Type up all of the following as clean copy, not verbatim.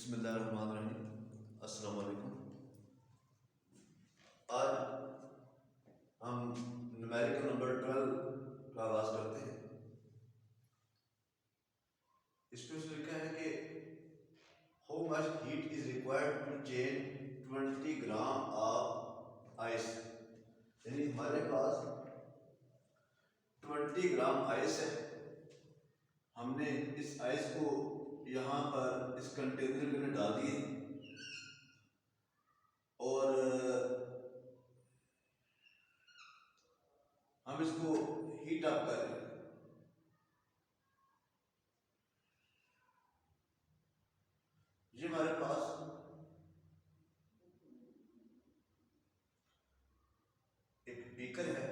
बिस्मिल्लाहिर्रहमानिर्रहीम। अस्सलाम वालेकुम। आज हम न्यूमेरिकल नंबर 12 का आगाज करते हैं। इसमें उसने लिखा है कि how much heat is required to change 20 gram of ice. यानी हमारे पास 20 ग्राम आइस है। हमने इस आइस को यहाँ पर इस कंटेनर के अंदर डाल दिए और हम इसको हीट अप कर रहे हैं। ये हमारे पास एक बीकर है,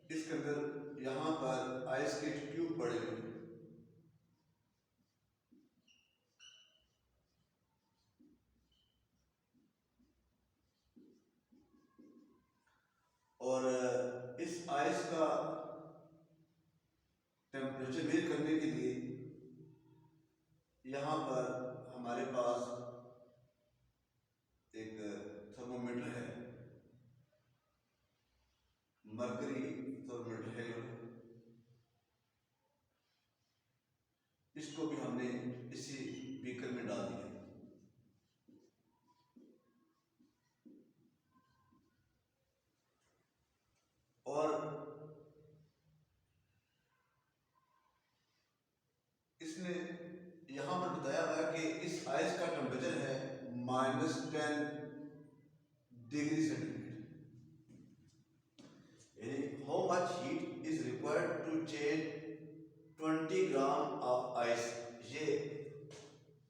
इसके अंदर यहाँ पर आइस के ट्यूब पड़े हुए हैं। और इस आइस का टेम्परेचर मेजर करने के लिए यहाँ पर हमारे पास एक थर्मोमीटर है, मरकरी थर्मोमीटर है। इसको भी हमने इसी बीकर में डाल दिया। और इसने यहां पर बताया हुआ है कि इस आइस का टेम्परेचर है -10 डिग्री सेंटीग्रेड। यानी how much heat is required to change 20 gram of ice. ये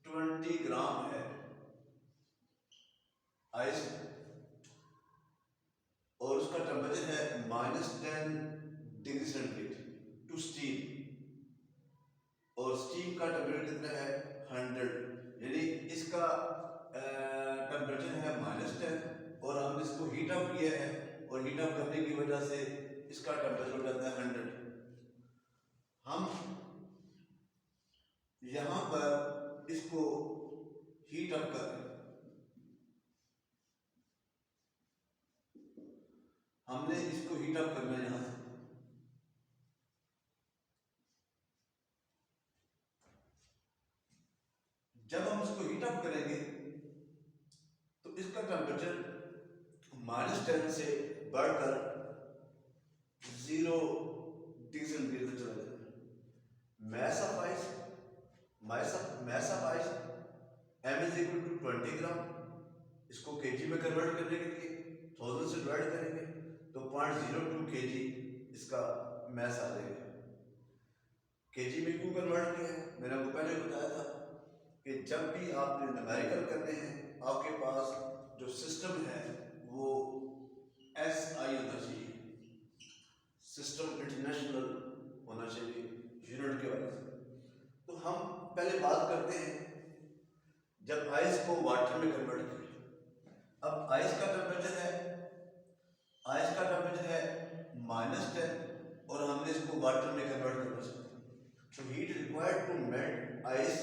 20 ग्राम है आइस और उसका टेम्परेचर है -10 डिग्री सेंटीग्रेड टू स्टीम। और स्टीम का टेम्परेचर कितना है 100। यानी इसका टेम्परेचर है -10 और हमने इसको हीट अप किया है और हीट अप करने की वजह से इसका टेम्परेचर हो जाता है 100। हम यहां पर इसको हीट अप कर रहे हैं। हमने इसको हीट अप करना है यहां से। जब हम इसको हीट अप करेंगे तो इसका टेम्परेचर -10 से बढ़कर 0 डिग्री सेंटीग्रेड तक चला जाएगा। mass of ice m is equal to 20 ग्राम। इसको केजी में कन्वर्ट करने के लिए 1000 से डिवाइड करेंगे तो 0.02 केजी इसका मैस आ जाएगा। केजी में क्यों कन्वर्ट किया है, मैंने आपको पहले बताया था कि जब भी आपने न्यूमेरिकल करने हैं आपके पास जो सिस्टम है वो SI होना चाहिए, सिस्टम इंटरनेशनल होना चाहिए यूनिट के वजह से। तो हम पहले बात करते हैं जब आइस को वाटर में कन्वर्ट करें। अब आइस का टेम्परेचर है -10 और हमने इसको वाटर में कन्वर्ट करना चाहते हैं। तो heat required to melt ice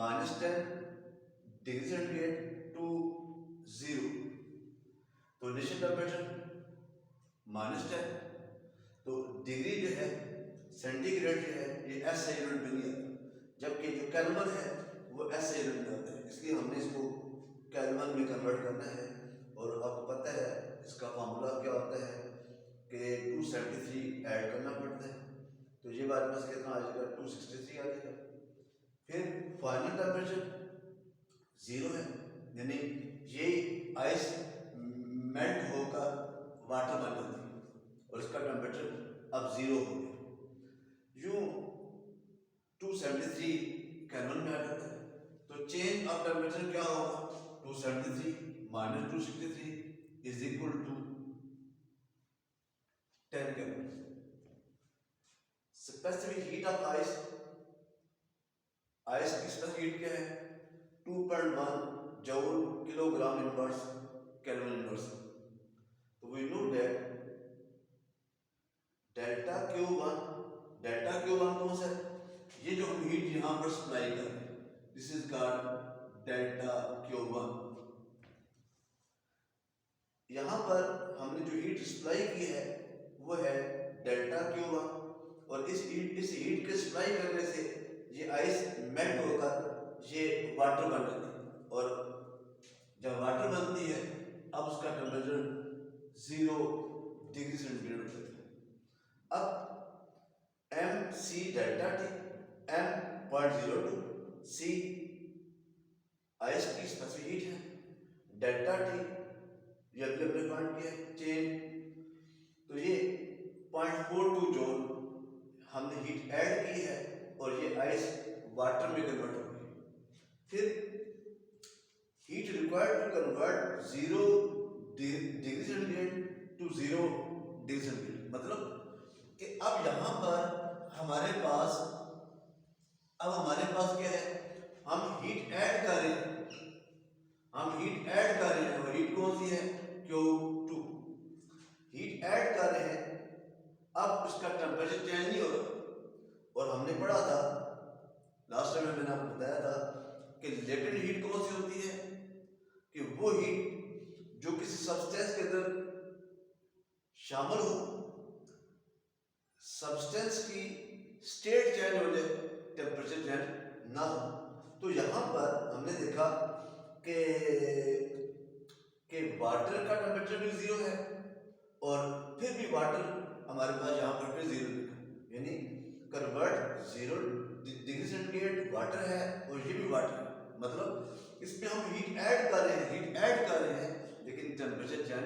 -10 degree centigrade to 0। तो इनिशियल टेम्परेचर -10, तो डिग्री जो है सेंटीग्रेड जो है ये SI यूनिट में नहीं आता, जबकि जो केल्विन है वो SI यूनिट में आता है। इसलिए हमने इसको केल्विन में कन्वर्ट करना है। और आपको पता है इसका फार्मूला क्या होता है कि 273 ऐड करना पड़ता है। तो ये हमारे पास कितना आ जाएगा 263 आ जाएगा। फिर फाइनल टेम्परेचर 0 है, यानी ये आइस मेल्ट होकर वाटर बन जाती है और इसका टेम्परेचर अब 0 हो गया। यूं 273 केल्विन में आ जाता है। तो चेंज ऑफ टेम्परेचर क्या होगा 273 - 263 is equal to 10 kelvin. Specific heat of ice की स्पेसिफिक हीट क्या है 2.1 joule kilogram inverse kelvin inverse. तो we know that delta Q1 कौन सा है, ये जो हम हीट यहां पर सप्लाई कर रहे हैं this is called delta Q1। यहाँ पर हमने जो हीट सप्लाई की है वो है डेल्टा Q1, और इस हीट के सप्लाई करने से ये आइस मेल्ट होकर ये वाटर बन जाती है, और जब वाटर बनती है अब उसका टेम्परेचर 0 डिग्री सेंटीग्रेड होता है। अब M C delta T, M 0.02, C ice की स्पेसिफिक हीट है, डेल्टा टी ये अगले पॉइंट की है चेंज, तो ये 0.42 जूल हमने हीट ऐड की है और ये आइस वाटर में कन्वर्ट हो गई। फिर heat required to convert 0 degree centigrade to 0 degree centigrade, मतलब कि अब यहाँ पर हमारे पास क्या है, हम हीट ऐड कर रहे हैं, और हीट कौन सी है, Q2 हीट ऐड कर रहे हैं। अब इसका टेम्परेचर चेंज नहीं हो रहा, और हमने पढ़ा था लास्ट टाइम मैंने आपको बताया था कि लेटेंट हीट कौन सी होती है, कि वो हीट जो किसी सब्सटेंस के अंदर शामिल हो, सब्सटेंस की स्टेट चेंज हो जाए, टेम्परेचर चेंज ना हो। तो यहाँ पर हमने देखा कि वाटर का टेम्परेचर भी 0 है, और फिर भी वाटर हमारे पास यहाँ पर फिर 0 लिखा, यानी कन्वर्ट 0 डिग्री सेंटीग्रेड वाटर है और ये भी वाटर है, मतलब इसमें हम हीट ऐड कर रहे हैं, लेकिन टेम्परेचर चेंज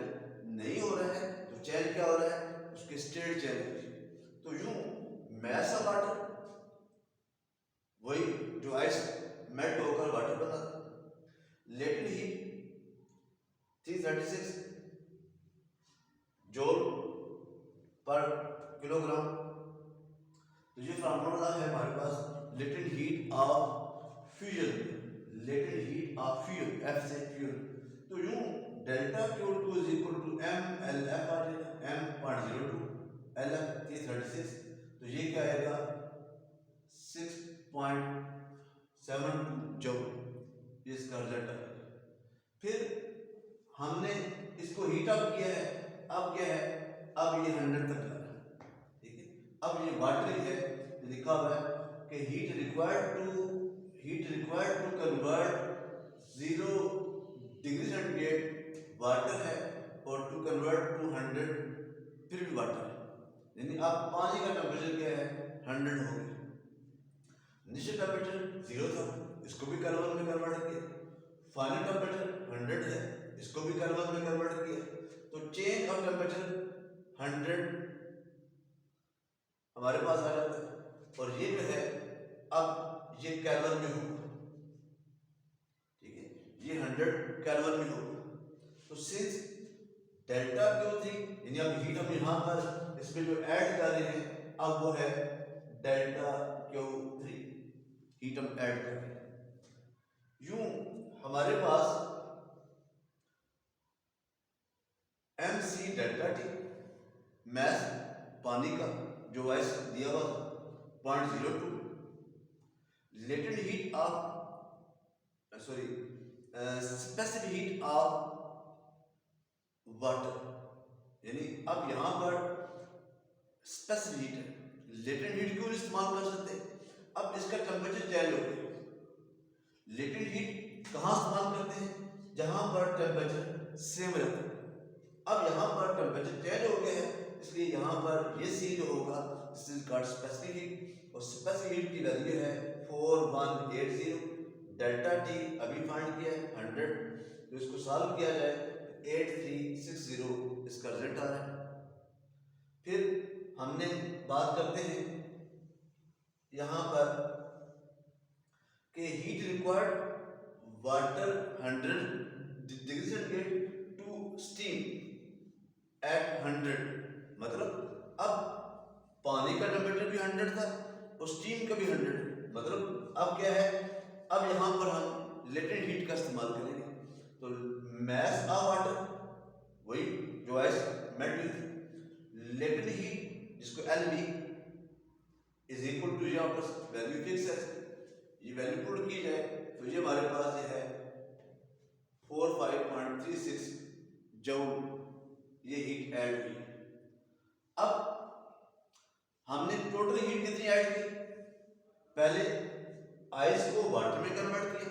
नहीं हो रहा है। तो चेंज क्या हो रहा है, उसके स्टेट चेंज हो रही है। तो यूं मैस ऑफ वाटर, वही जो आइस मेल्ट होकर वाटर बना था, latent heat 336 joule per kilogram. तो ये फार्मूला है हमारे पास latent heat of fusion, F से फ्यूजन। तो यूं delta Q2 is equal to m LF आ जाएगा, m 0.02 LF 336, तो ये क्या आएगा 6.72 जूल, इसका रिजल्ट आएगा। फिर हमने इसको हीट अप किया है, अब क्या है, अब ये 100 तक जा रहा है, ठीक है। अब ये वाटर है, लिखा हुआ है कि heat required to convert 0 degree centigrade water है, और टू कन्वर्ट टू 100 फिर भी वाटर है, यानी अब पानी का टेम्परेचर क्या है 100 हो गया। इनिशियल टेम्परेचर 0 था, इसको भी केल्विन में कन्वर्ट किया, फाइनल टेम्परेचर 100 है, इसको भी केल्विन में कन्वर्ट किया। तो चेंज ऑफ टेम्परेचर 100 हमारे पास आ जाता है, और ये जो है अब ये केल्विन में होगा, ठीक है, ये 100 केल्विन में होगा। तो सिंस डेल्टा Q3, यानी अब हीट हम यहाँ पर इसमें जो ऐड कर रहे हैं अब वो है डेल्टा Q3, हीट हम ऐड कर रहे हैं। यूं हमारे पास MC डेल्टा T मैस पानी का जो आइस दिया हुआ था 0.02, latent heat of specific heat of water, यानी अब यहां पर स्पेसिफिक हीट है, लेटेंट हीट क्यों इस्तेमाल कर सकते हैं, अब इसका टेम्परेचर चेंज हो गया। लेटेंट हीट कहां इस्तेमाल करते हैं, जहां पर टेम्परेचर सेम रहता है। अब यहां पर टेम्परेचर चेंज हो गया है, इसलिए यहां पर ये सी जो होगा this is called specific heat, और स्पेसिफिक हीट की वैल्यू है 4180, डेल्टा टी अभी फाइंड किया है 100, तो इसको सॉल्व किया जाए 8360 इसका रिजल्ट आ रहा है। फिर हमने बात करते हैं यहां पर कि heat required water 100 degree centigrade to steam at 100, मतलब अब पानी का टेम्परेचर भी 100 था और स्टीम का भी 100, मतलब अब क्या है, अब यहां पर हम लेटेंट हीट का इस्तेमाल करेंगे। तो मैस ऑफ वाटर, वही जो आइस मेल्ट हुई थी, लेटेंट हीट जिसको LV इज इक्वल टू, यहाँ पर वैल्यू फिक्स है, ये वैल्यू पुट की जाए तो ये हमारे पास है 0.36 जूल ये हीट ऐड हुई। अब हमने टोटल हीट कितनी ऐड की? पहले आइस को वाटर में कन्वर्ट किया,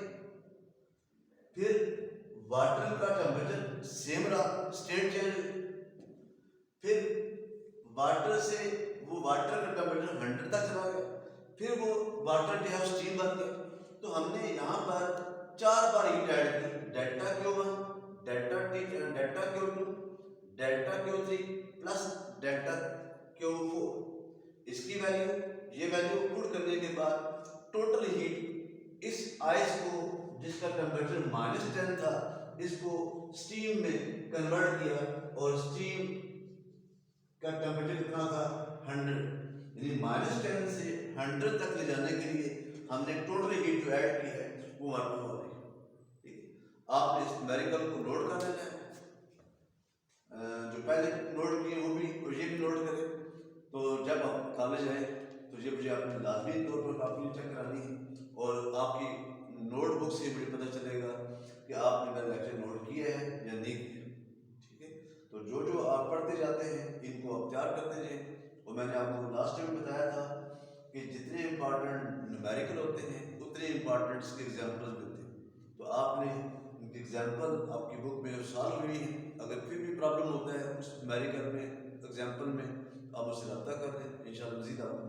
फिर वाटर का टेम्परेचर सेम रहा, स्टेट चेंज हुई, फिर वाटर से वो वाटर का टेम्परेचर 100 तक चला गया, फिर वो वाटर जो है स्टीम बन गया। तो हमने यहाँ पर 4 बार हीट ऐड की, delta Q1, delta Q2, delta Q3 plus delta Q4। इसकी वैल्यू, ये वैल्यू पुट करने के बाद टोटल हीट इस आइस को जिसका टेम्परेचर -10 था, इसको स्टीम में कन्वर्ट किया और स्टीम का टेम्परेचर कितना था? 100। यानी -10 से 100 तक ले जाने के लिए हमने टोटल हीट जो ऐड की है वो हमारे पास हो रही है। ठीक है, आपने इस न्यूमेरिकल को नोट कर लेना है, जो पहले नोट किए वो भी और ये भी नोट करें। तो जब आप कॉलेज आए तो ये मुझे आपने लाजमी तौर पर कापी चेक करानी है और आपकी नोटबुक से मुझे पता चलेगा कि आपने मेरा लेक्चर नोट किया है या नहीं किया। ठीक है, तो जो जो आप पढ़ते जाते हैं इनको आप तैयार करते जाएं। और मैंने आपको लास्ट टाइम बताया था कि जितने इम्पॉर्टेंट न्यूमेरिकल होते हैं उतने इम्पॉर्टेंट इसके एग्जाम्पल्स मिलते हैं। तो आपने एग्जाम्पल आपकी बुक में सॉल्व हुई है, अगर फिर भी प्रॉब्लम होता है उस न्यूमेरिकल में, एग्जाम्पल में, आप उससे रब्ता कर लें। इंशाल्लाह मज़ीद आपको